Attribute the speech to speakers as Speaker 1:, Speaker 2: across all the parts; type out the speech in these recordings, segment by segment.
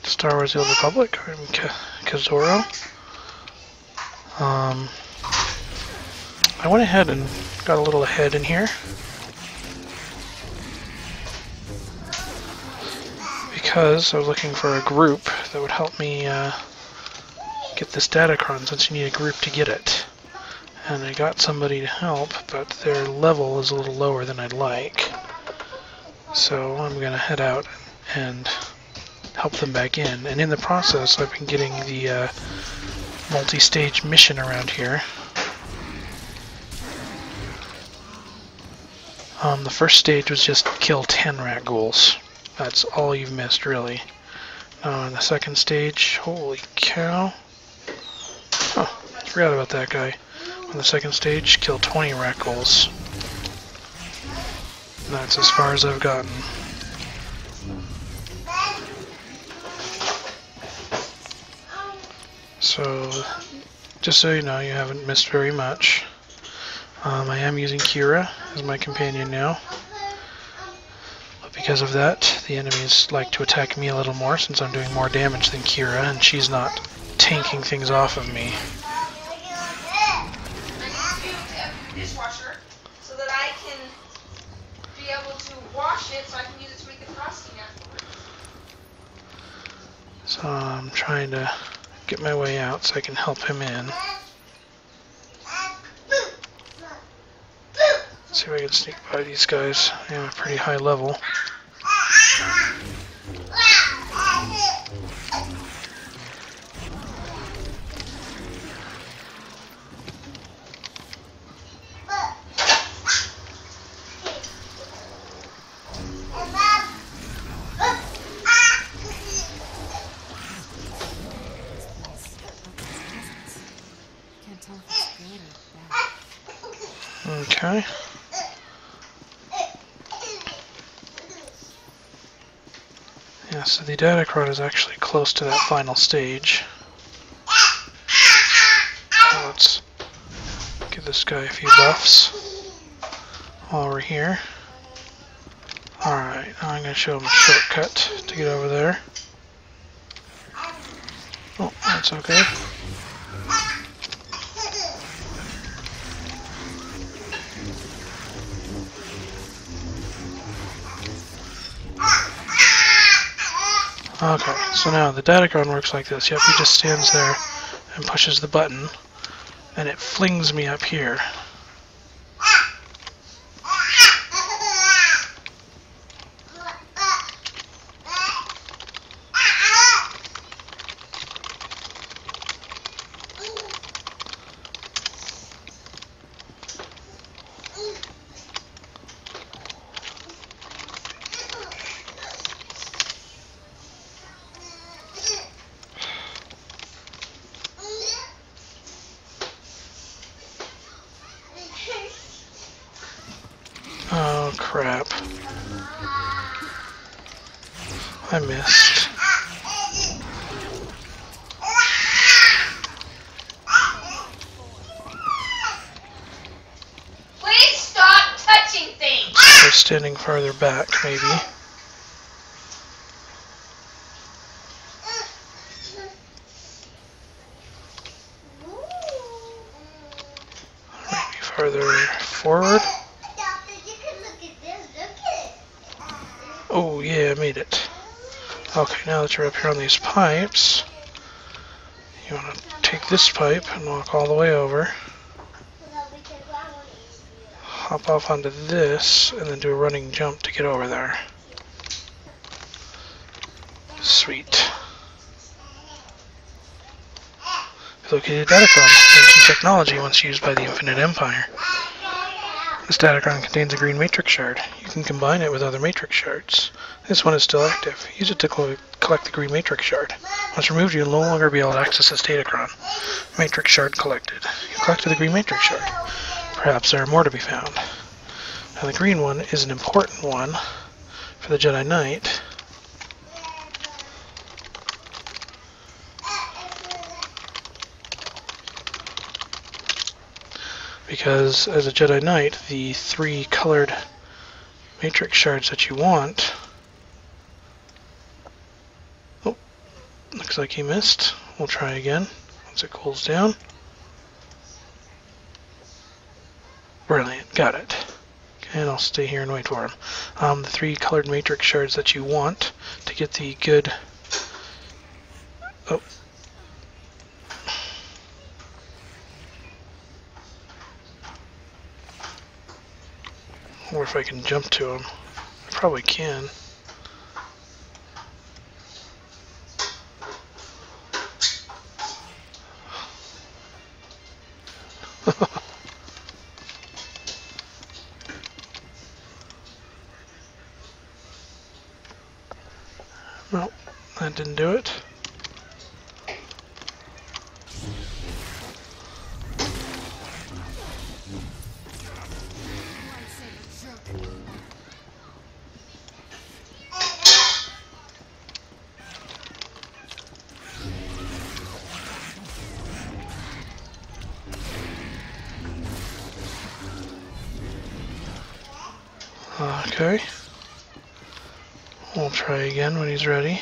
Speaker 1: Star Wars The Old Republic. I'm Kazoro. I went ahead and got a little ahead in here because I was looking for a group that would help me get this datacron, since you need a group to get it. And I got somebody to help, but their level is a little lower than I'd like. So I'm going to head out and help them back in. And in the process, I've been getting the multi-stage mission around here. The first stage was just kill 10 rat ghouls. That's all you've missed, really. In the second stage, holy cow. Oh, forgot about that guy. On the second stage, kill 20 rat ghouls. And that's as far as I've gotten. So, just so you know, you haven't missed very much. I am using Kira as my companion now. But because of that, the enemies like to attack me a little more, since I'm doing more damage than Kira, and she's not tanking things off of me.
Speaker 2: Dishwasher, so that I can be able to wash it, so I can use it to make the frosting afterwards.
Speaker 1: So I'm trying to get my way out so I can help him in. Let's see if I can sneak by these guys. I am a pretty high level. Okay. Yeah, so the datacron is actually close to that final stage. So let's give this guy a few buffs while we're here. Alright, now I'm going to show him a shortcut to get over there. Oh, that's okay. Okay, so now the datacron works like this. Yep, he just stands there and pushes the button, and it flings me up here. Oh crap. I missed.
Speaker 2: Please stop touching things!
Speaker 1: They're standing farther back, maybe. Maybe farther forward. Oh yeah, I made it. Okay, now that you're up here on these pipes, you want to take this pipe and walk all the way over. Hop off onto this, and then do a running jump to get over there. Sweet. Located datacron, ancient technology once used by the Infinite Empire. This datacron contains a green matrix shard. You can combine it with other matrix shards. This one is still active. Use it to collect the green matrix shard. Once removed, you'll no longer be able to access this datacron. Matrix shard collected. You collected the green matrix shard. Perhaps there are more to be found. Now the green one is an important one for the Jedi Knight. Because as a Jedi Knight, the 3 colored matrix shards that you want... Oh, Looks like he missed. We'll try again once it cools down. Brilliant, got it. And I'll stay here and wait for him. The 3 colored matrix shards that you want to get the good... Oh. Or if I can jump to him. I probably can. Nope, that didn't do it. Okay. We'll try again when he's ready.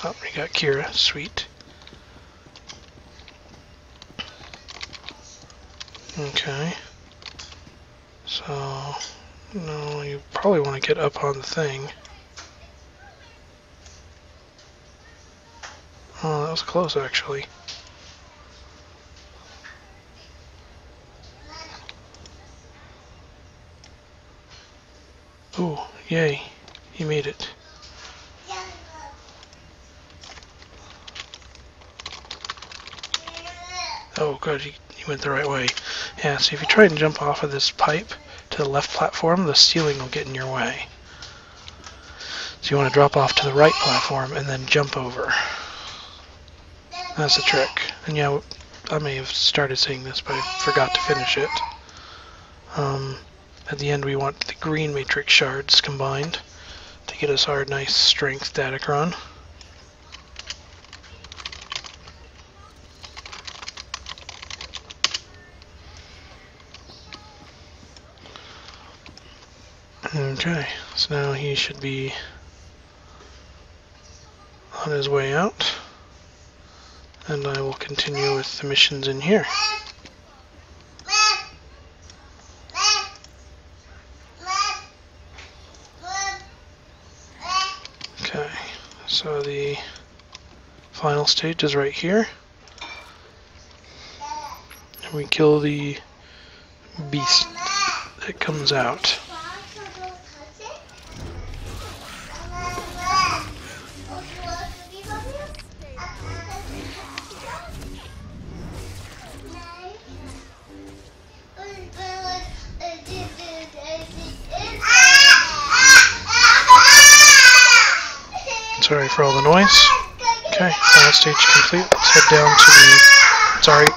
Speaker 1: Oh, we got Kira. Sweet. Okay. So, no, you probably want to get up on the thing. Oh, that was close, actually. Ooh, yay. He made it. Oh, good. He went the right way. Yeah, so if you try and jump off of this pipe to the left platform, the ceiling will get in your way. So you want to drop off to the right platform and then jump over. That's the trick. And yeah, I may have started saying this, but I forgot to finish it. At the end we want the green matrix shards combined to get us our nice strength Datacron. Okay, so now he should be on his way out, and I will continue with the missions in here. Okay, so the final stage is right here. And we kill the beast that comes out. Sorry for all the noise. Okay, final stage complete. Let's head down to the... Sorry.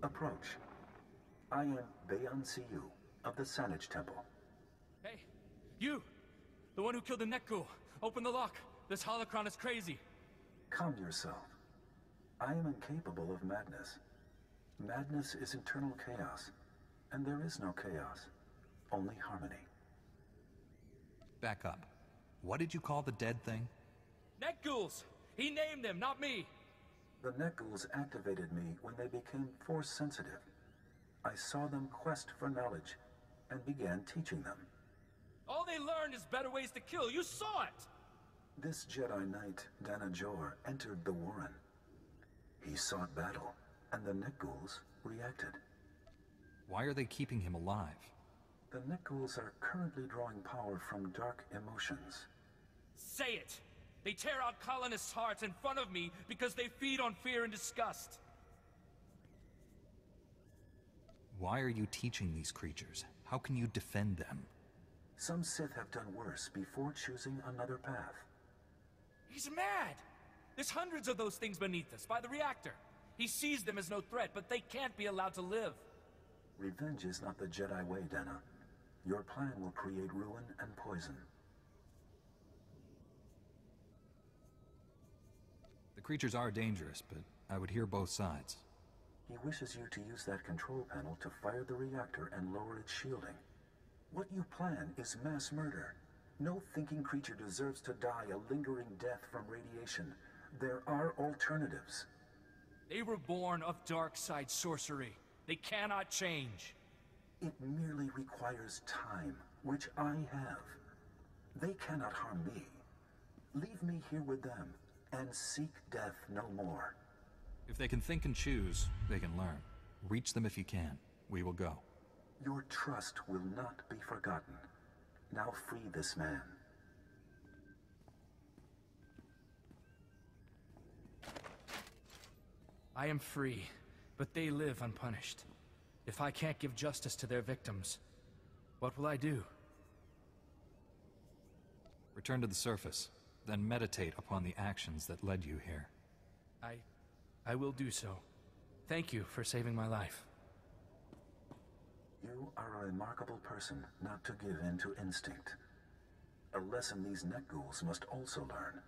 Speaker 3: Approach. I am Bayon Siyu of the Sanage Temple.
Speaker 4: Hey, you! The one who killed the Nekku! Open the lock! This holocron is crazy!
Speaker 3: Calm yourself. I am incapable of madness. Madness is internal chaos, and there is no chaos. only harmony.
Speaker 5: Back up. What did you call the dead thing?
Speaker 4: Net ghouls! He named them, not me!
Speaker 3: The Netghouls activated me when they became force sensitive. I saw them quest for knowledge and began teaching them.
Speaker 4: All they learned is better ways to kill. You saw it!
Speaker 3: This Jedi Knight, tOR, entered the Warren. He sought battle, and the Netghouls reacted.
Speaker 5: Why are they keeping him alive?
Speaker 3: The Netghouls are currently drawing power from dark emotions.
Speaker 4: Say it! They tear out colonists' hearts in front of me because they feed on fear and disgust.
Speaker 5: Why are you teaching these creatures? How can you defend them?
Speaker 3: Some Sith have done worse before choosing another path.
Speaker 4: He's mad! There's hundreds of those things beneath us, by the reactor. He sees them as no threat, but they can't be allowed to live.
Speaker 3: Revenge is not the Jedi way, Dana. Your plan will create ruin and poison.
Speaker 5: The creatures are dangerous, but I would hear both sides.
Speaker 3: He wishes you to use that control panel to fire the reactor and lower its shielding. What you plan is mass murder. No thinking creature deserves to die a lingering death from radiation. There are alternatives.
Speaker 4: They were born of dark side sorcery. They cannot change.
Speaker 3: It merely requires time, which I have. They cannot harm me. Leave me here with them, and seek death no more.
Speaker 5: If they can think and choose, they can learn. Reach them if you can. We will go.
Speaker 3: Your trust will not be forgotten. Now free this man.
Speaker 4: I am free, but they live unpunished. If I can't give justice to their victims, what will I do?
Speaker 5: Return to the surface, then meditate upon the actions that led you here.
Speaker 4: I will do so. Thank you for saving my life.
Speaker 3: You are a remarkable person not to give in to instinct. A lesson these Netghouls must also learn.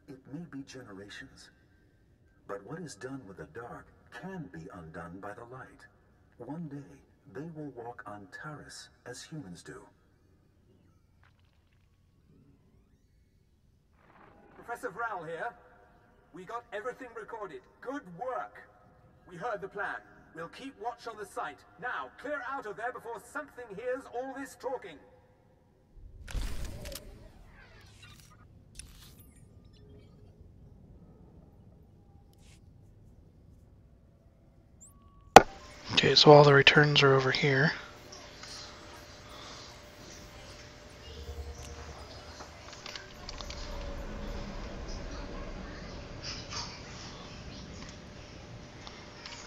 Speaker 3: It may be generations, but what is done with the dark can be undone by the light. One day, they will walk on Taris as humans do.
Speaker 6: Professor Vrall here. We got everything recorded. Good work. We heard the plan. We'll keep watch on the site. Now, clear out of there before something hears all this talking.
Speaker 1: Okay, so all the returns are over here.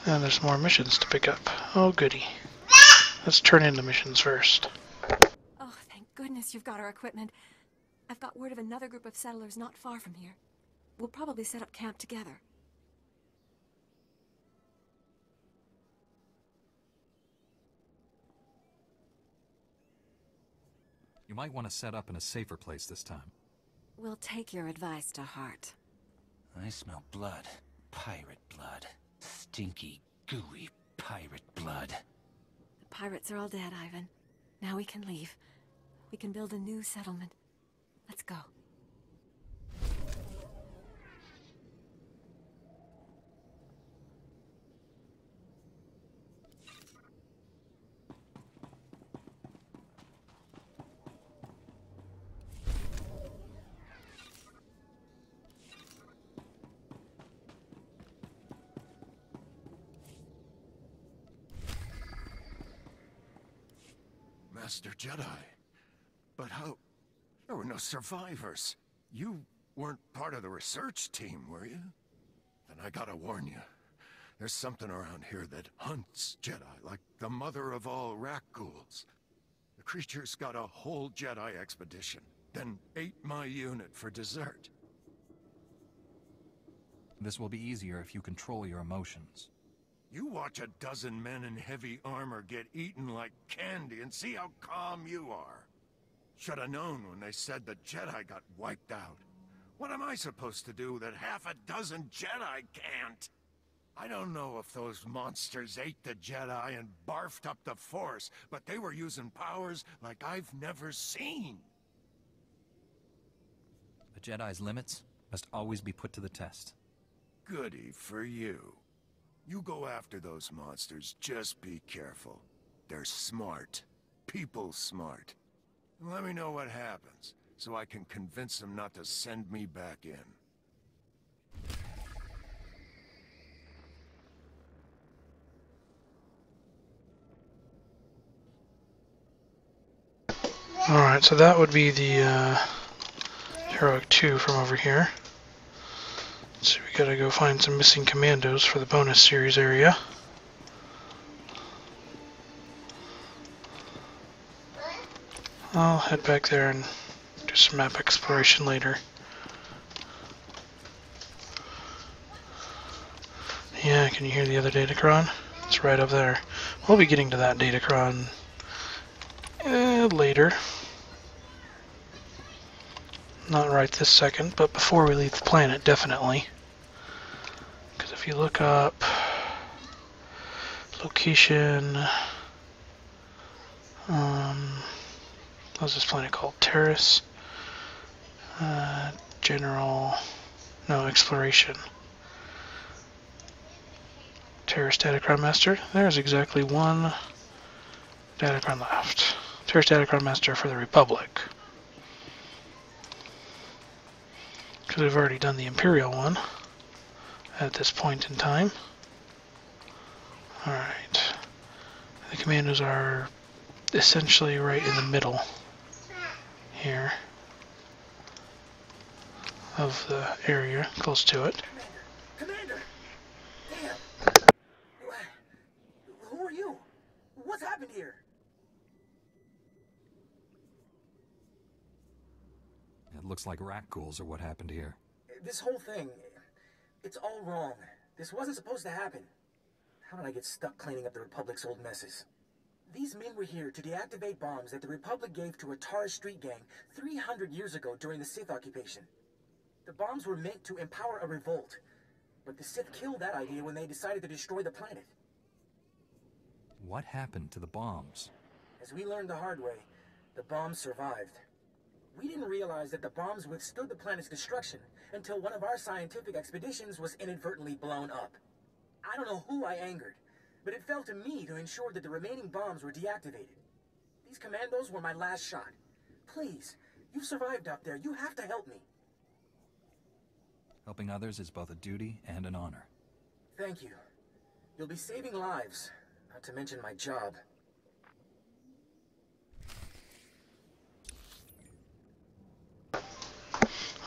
Speaker 1: And there's more missions to pick up. Oh goody. Let's turn in the missions first.
Speaker 7: Oh, thank goodness you've got our equipment. I've got word of another group of settlers not far from here. We'll probably set up camp together.
Speaker 5: You might want to set up in a safer place this time.
Speaker 7: We'll take your advice to heart.
Speaker 8: I smell blood. Pirate blood. Stinky, gooey pirate blood.
Speaker 7: The pirates are all dead, Ivan. Now we can leave. We can build a new settlement. Let's go.
Speaker 9: Master Jedi. But how? There were no survivors. You weren't part of the research team, were you? Then I gotta warn you. There's something around here that hunts Jedi like the mother of all Rakghouls. The creature's got a whole Jedi expedition, then ate my unit for dessert.
Speaker 5: This will be easier if you control your emotions.
Speaker 9: You watch a dozen men in heavy armor get eaten like candy and see how calm you are. Should have known when they said the Jedi got wiped out. What am I supposed to do that half a dozen Jedi can't? I don't know if those monsters ate the Jedi and barfed up the Force, but they were using powers like I've never seen.
Speaker 5: A Jedi's limits must always be put to the test.
Speaker 9: Goody for you. You go after those monsters, just be careful. They're smart. People smart. Let me know what happens, so I can convince them not to send me back in.
Speaker 1: Alright, so that would be the Heroic 2 from over here. So we gotta go find some missing commandos for the bonus series area. I'll head back there and do some map exploration later. Yeah, can you hear the other datacron? It's right up there. We'll be getting to that datacron later. Not right this second, but before we leave the planet, definitely. Because if you look up location, what's this planet called? Terrace, exploration. Terrace Datacron Master. There's exactly one Datacron left. Terrace Datacron Master for the Republic. Because we've already done the Imperial one at this point in time. Alright. The commandos are essentially right in the middle here of the area, close to it.
Speaker 6: Commander! Damn! Who are you? What's happened here?
Speaker 5: It looks like rat ghouls are what happened here.
Speaker 6: This whole thing, it's all wrong. This wasn't supposed to happen. How did I get stuck cleaning up the Republic's old messes? These men were here to deactivate bombs that the Republic gave to a tOR street gang 300 years ago during the Sith occupation. The bombs were meant to empower a revolt, but the Sith killed that idea when they decided to destroy the planet.
Speaker 5: What happened to the bombs?
Speaker 6: As we learned the hard way, the bombs survived. We didn't realize that the bombs withstood the planet's destruction until one of our scientific expeditions was inadvertently blown up. I don't know who I angered, but it fell to me to ensure that the remaining bombs were deactivated. These commandos were my last shot. Please, you've survived up there. You have to help me.
Speaker 5: Helping others is both a duty and an honor.
Speaker 6: Thank you. You'll be saving lives, not to mention my job.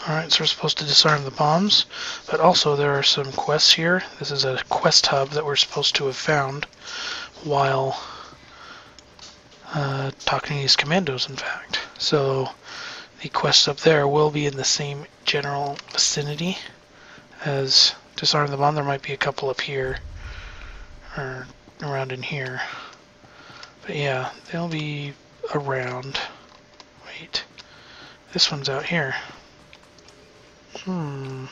Speaker 1: Alright, so we're supposed to disarm the bombs, but also there are some quests here. This is a quest hub that we're supposed to have found while talking to these commandos, in fact. So the quests up there will be in the same general vicinity as disarm the bomb. There might be a couple up here or around in here. But yeah, they'll be around. Wait, this one's out here. Alright,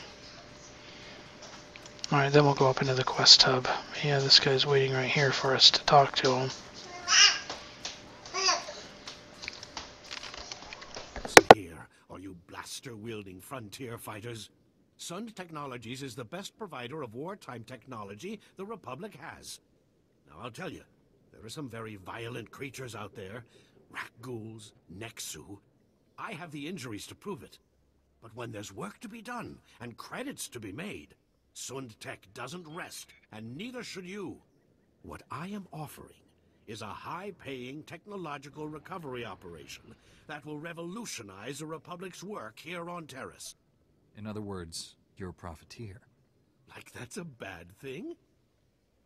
Speaker 1: then we'll go up into the quest hub. Yeah, this guy's waiting right here for us to talk to him.
Speaker 10: Here, all you blaster-wielding frontier fighters. Sund Technologies is the best provider of wartime technology the Republic has. Now, I'll tell you, there are some very violent creatures out there. Rat ghouls, Nexu. I have the injuries to prove it. But when there's work to be done, and credits to be made, Sund Tech doesn't rest, and neither should you. What I am offering is a high-paying technological recovery operation that will revolutionize the Republic's work here on Terrace.
Speaker 5: In other words, you're a profiteer.
Speaker 10: Like that's a bad thing?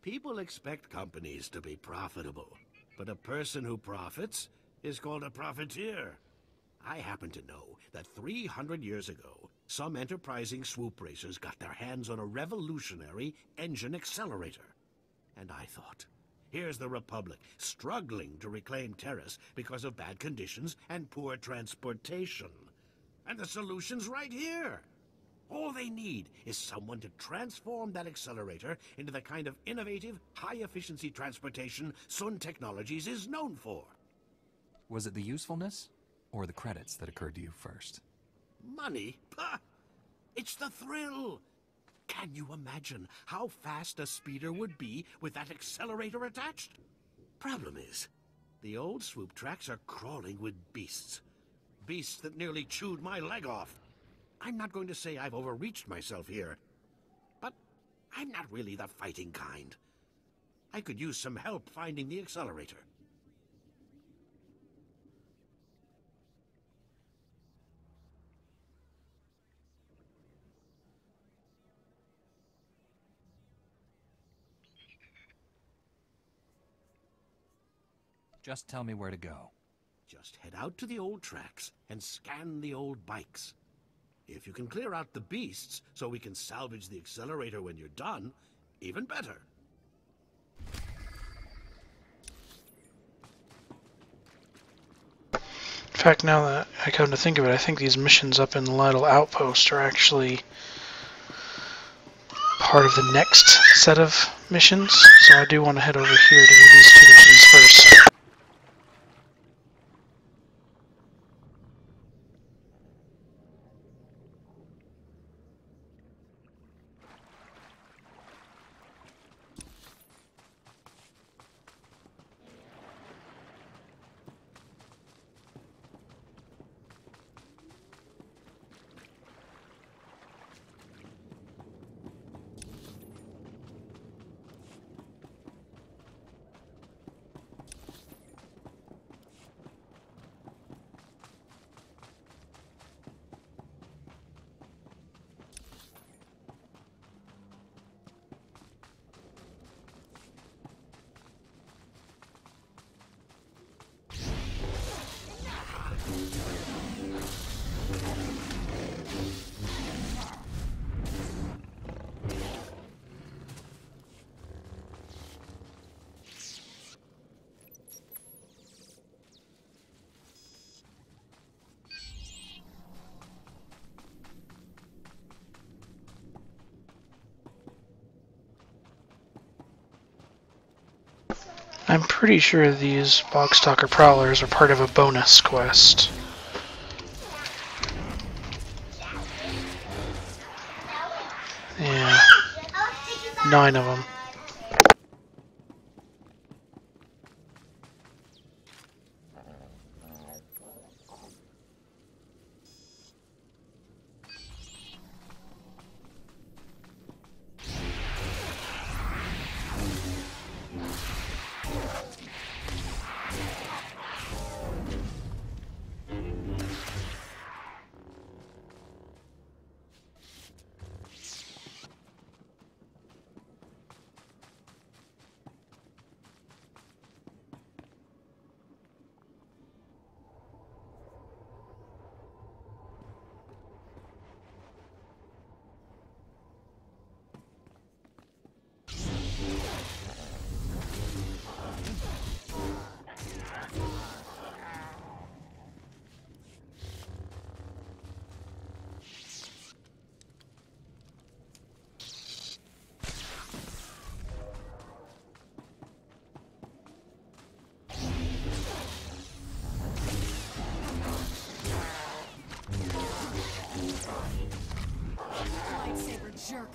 Speaker 10: People expect companies to be profitable, but a person who profits is called a profiteer. I happen to know that 300 years ago, some enterprising swoop racers got their hands on a revolutionary engine accelerator. And I thought, here's the Republic struggling to reclaim Terrace because of bad conditions and poor transportation. And the solution's right here. All they need is someone to transform that accelerator into the kind of innovative, high-efficiency transportation Sun Technologies is known for.
Speaker 5: Was it the usefulness or the credits that occurred to you first?
Speaker 10: Money? Pah! It's the thrill! Can you imagine how fast a speeder would be with that accelerator attached? Problem is, the old swoop tracks are crawling with beasts. Beasts that nearly chewed my leg off. I'm not going to say I've overreached myself here, but I'm not really the fighting kind. I could use some help finding the accelerator.
Speaker 5: Just tell me where to go.
Speaker 10: Just head out to the old tracks and scan the old bikes. If you can clear out the beasts so we can salvage the accelerator when you're done, even better.
Speaker 1: In fact, now that I come to think of it, I think these missions up in Lytle Outpost are actually part of the next set of missions, so I do want to head over here to do these two missions first. I'm pretty sure these Bogstalker Prowlers are part of a bonus quest. Yeah, 9 of them.
Speaker 7: Lightsaber jerk.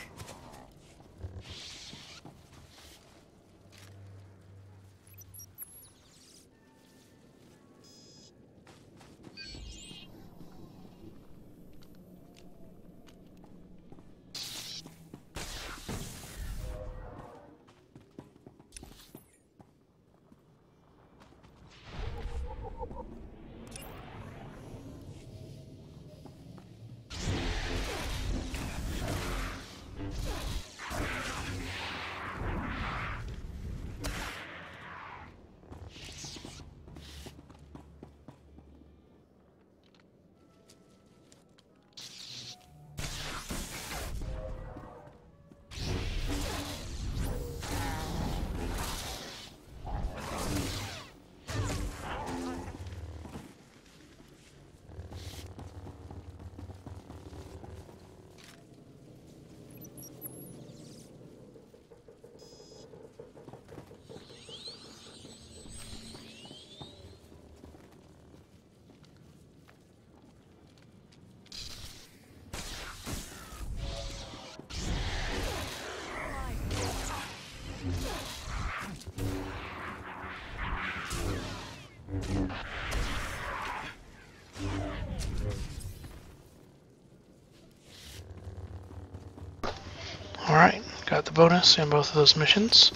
Speaker 1: Got the bonus in both of those missions.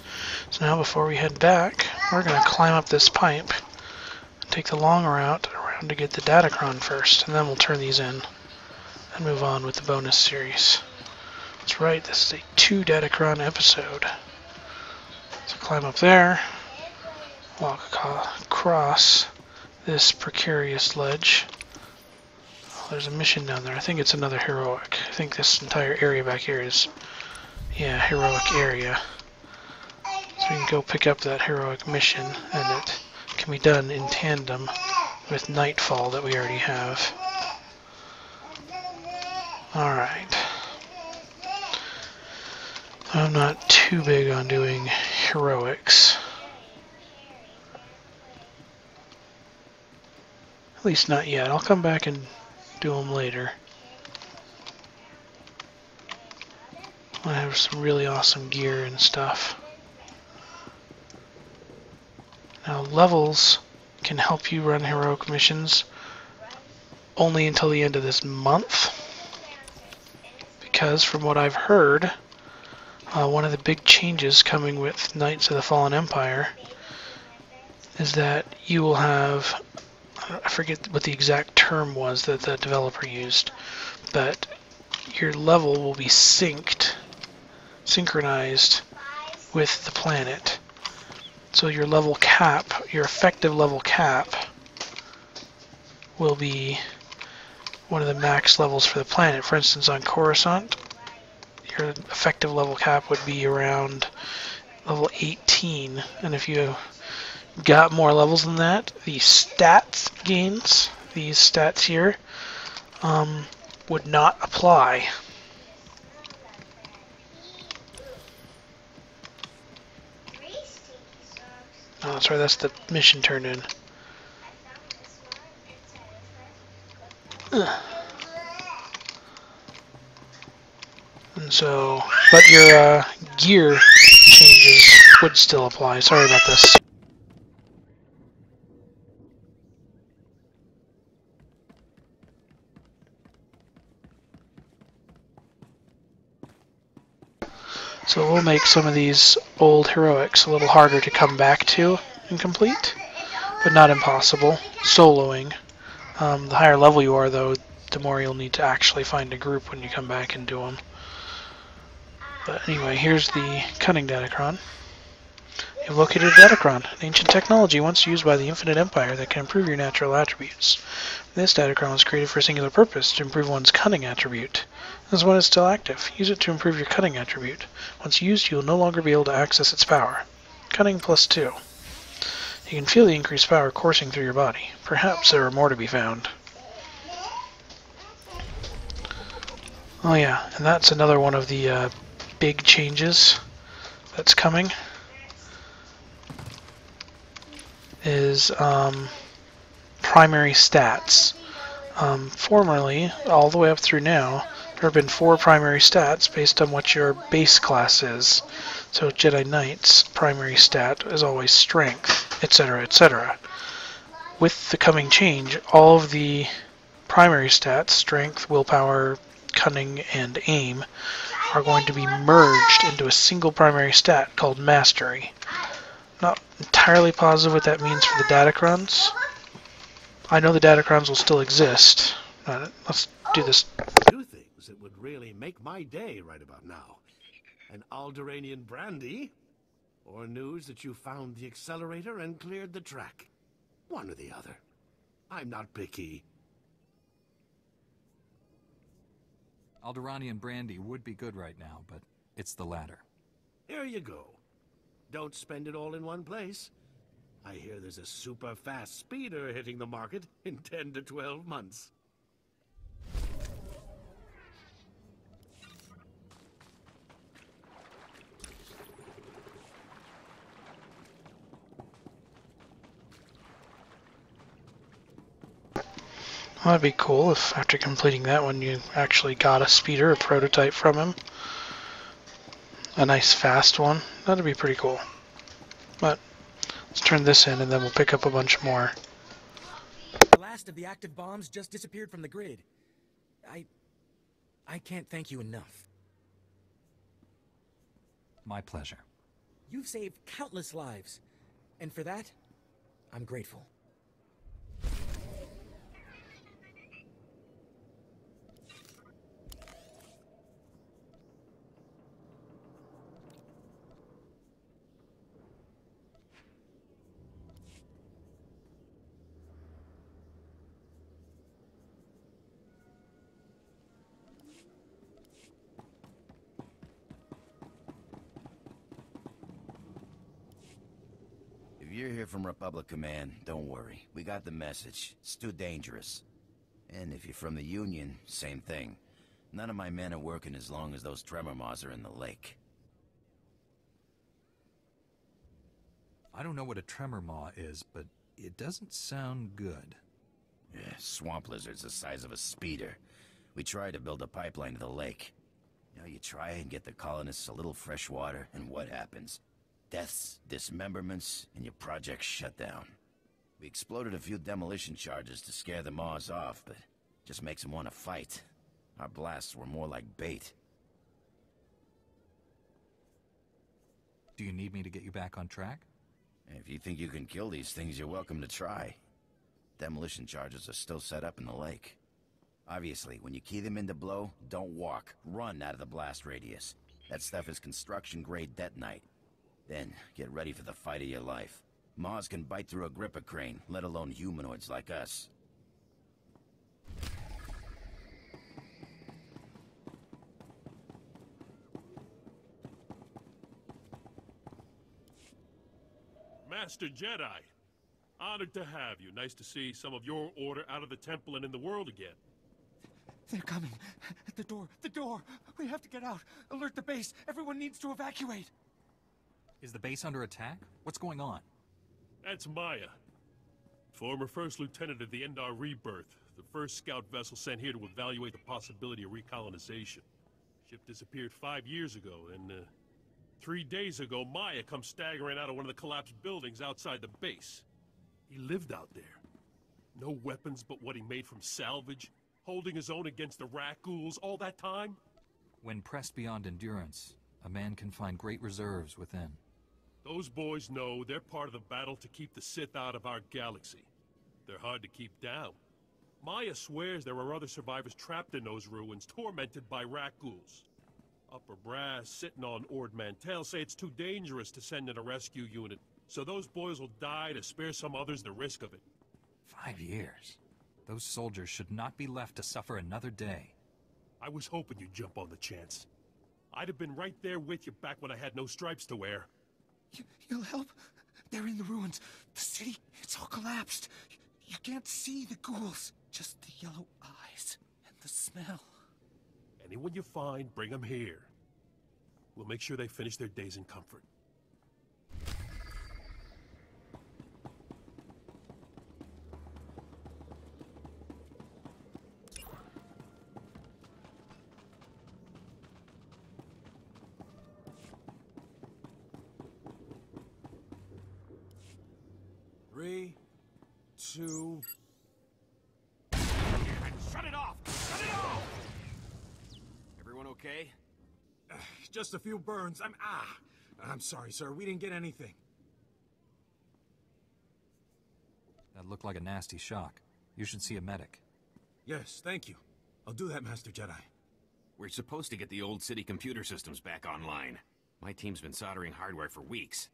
Speaker 1: So now before we head back, we're going to climb up this pipe, take the long route around to get the Datacron first, and then we'll turn these in and move on with the bonus series. That's right, this is a 2 Datacron episode. So climb up there, walk across this precarious ledge. Oh, there's a mission down there. I think it's another heroic. I think this entire area back here is, yeah, heroic area. So we can go pick up that heroic mission, and it can be done in tandem with Nightfall that we already have. Alright. I'm not too big on doing heroics. At least not yet. I'll come back and do them later. I have some really awesome gear and stuff. Now, levels can help you run heroic missions only until the end of this month. Because, from what I've heard, one of the big changes coming with Knights of the Fallen Empire is that you will have, I forget what the exact term was that the developer used, but your level will be synchronized with the planet. So your level cap, your effective level cap, will be one of the max levels for the planet. For instance, on Coruscant, your effective level cap would be around level 18, and if you got more levels than that, the stats gains, these stats here, would not apply. Oh, that's right, that's the mission turned in. And so, but your gear changes would still apply. Sorry about this. So we'll make some of these old heroics a little harder to come back to and complete, but not impossible. Soloing. The higher level you are, though, the more you'll need to actually find a group when you come back and do them. But anyway, here's the cunning Datacron. You've located a Datacron, an ancient technology once used by the Infinite Empire that can improve your natural attributes. This Datacron was created for a singular purpose, to improve one's cunning attribute. This one is still active. Use it to improve your cunning attribute. Once used, you will no longer be able to access its power. Cunning +2. You can feel the increased power coursing through your body. Perhaps there are more to be found. Oh yeah, and that's another one of the big changes that's coming. Is primary stats. Formerly, all the way up through now, there have been 4 primary stats based on what your base class is. So Jedi Knight's primary stat is always strength, etc., etc. With the coming change, all of the primary stats, strength, willpower, cunning, and aim, are going to be merged into a single primary stat called mastery. Not entirely positive what that means for the Datacrons. I know the Datacrons will still exist. Let's do this.
Speaker 10: 2 things that would really make my day right about now. An Alderaanian brandy, or news that you found the accelerator and cleared the track. One or the other. I'm not picky.
Speaker 5: Alderaanian brandy would be good right now, but it's the latter.
Speaker 10: Here you go. Don't spend it all in one place. I hear there's a super fast speeder hitting the market in 10 to 12 months.
Speaker 1: Well, that'd be cool if after completing that one you actually got a speeder, a prototype from him. A nice fast one. That'd be pretty cool. But let's turn this in and then we'll pick up a bunch more.
Speaker 11: The last of the active bombs just disappeared from the grid. I can't thank you enough.
Speaker 5: My pleasure.
Speaker 11: You've saved countless lives. And for that, I'm grateful.
Speaker 8: If you're here from Republic Command, don't worry. We got the message. It's too dangerous. And if you're from the Union, same thing. None of my men are working as long as those tremor maws are in the lake.
Speaker 5: I don't know what a tremor maw is, but it doesn't sound good.
Speaker 8: Yeah, swamp lizards the size of a speeder. We tried to build a pipeline to the lake. You know, you try and get the colonists a little fresh water, and what happens? Deaths, dismemberments, and your project shut down. We exploded a few demolition charges to scare the maws off, but just makes them want to fight. Our blasts were more like bait.
Speaker 5: Do you need me to get you back on track?
Speaker 8: If you think you can kill these things, you're welcome to try. Demolition charges are still set up in the lake. Obviously, when you key them into blow, don't walk. Run out of the blast radius. That stuff is construction-grade detonite. Then, get ready for the fight of your life. Maws can bite through a gripper crane, let alone humanoids like us.
Speaker 12: Master Jedi, honored to have you. Nice to see some of your order out of the temple and in the world again.
Speaker 11: They're coming. The door. The door. We have to get out. Alert the base. Everyone needs to evacuate.
Speaker 5: Is the base under attack? What's going on?
Speaker 12: That's Maya. Former First Lieutenant of the Endar Rebirth. The first scout vessel sent here to evaluate the possibility of recolonization. Ship disappeared 5 years ago, and 3 days ago, Maya comes staggering out of one of the collapsed buildings outside the base. He lived out there. No weapons but what he made from salvage, holding his own against the rat ghouls all that time?
Speaker 5: When pressed beyond endurance, a man can find great reserves within.
Speaker 12: Those boys know they're part of the battle to keep the Sith out of our galaxy. They're hard to keep down. Maya swears there are other survivors trapped in those ruins, tormented by rat ghouls. Upper brass, sitting on Ord Mantell, say it's too dangerous to send in a rescue unit, so those boys will die to spare some others the risk of it.
Speaker 5: 5 years? Those soldiers should not be left to suffer another day.
Speaker 12: I was hoping you'd jump on the chance. I'd have been right there with you back when I had no stripes to wear.
Speaker 11: You'll help? They're in the ruins. The city, it's all collapsed. You can't see the ghouls. Just the yellow eyes and the smell.
Speaker 12: Anyone you find, bring them here. We'll make sure they finish their days in comfort.
Speaker 6: Three, two...
Speaker 4: Shut it off! Shut it off!
Speaker 6: Everyone okay?
Speaker 10: Just a few burns. I'm sorry, sir. We didn't get anything.
Speaker 5: That looked like a nasty shock. You should see a medic.
Speaker 10: Yes, thank you. I'll do that, Master Jedi.
Speaker 13: We're supposed to get the old city computer systems back online. My team's been soldering hardware for weeks.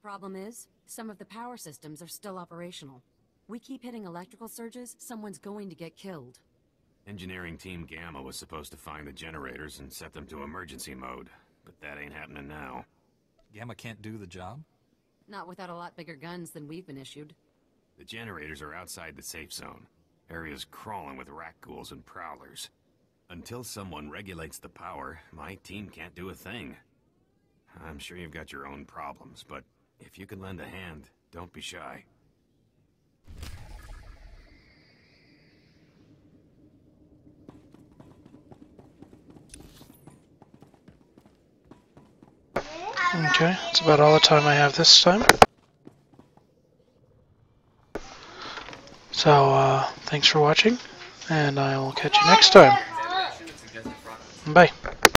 Speaker 14: Problem is, some of the power systems are still operational. We keep hitting electrical surges, someone's going to get killed.
Speaker 13: Engineering Team Gamma was supposed to find the generators and set them to emergency mode, but that ain't happening now.
Speaker 5: Gamma can't do the job?
Speaker 14: Not without a lot bigger guns than we've been issued.
Speaker 13: The generators are outside the safe zone. Area's crawling with rat ghouls and prowlers. Until someone regulates the power, my team can't do a thing. I'm sure you've got your own problems, but if you can lend a hand, don't be shy.
Speaker 1: Okay, that's about all the time I have this time. So, thanks for watching, and I will catch you next time. Bye.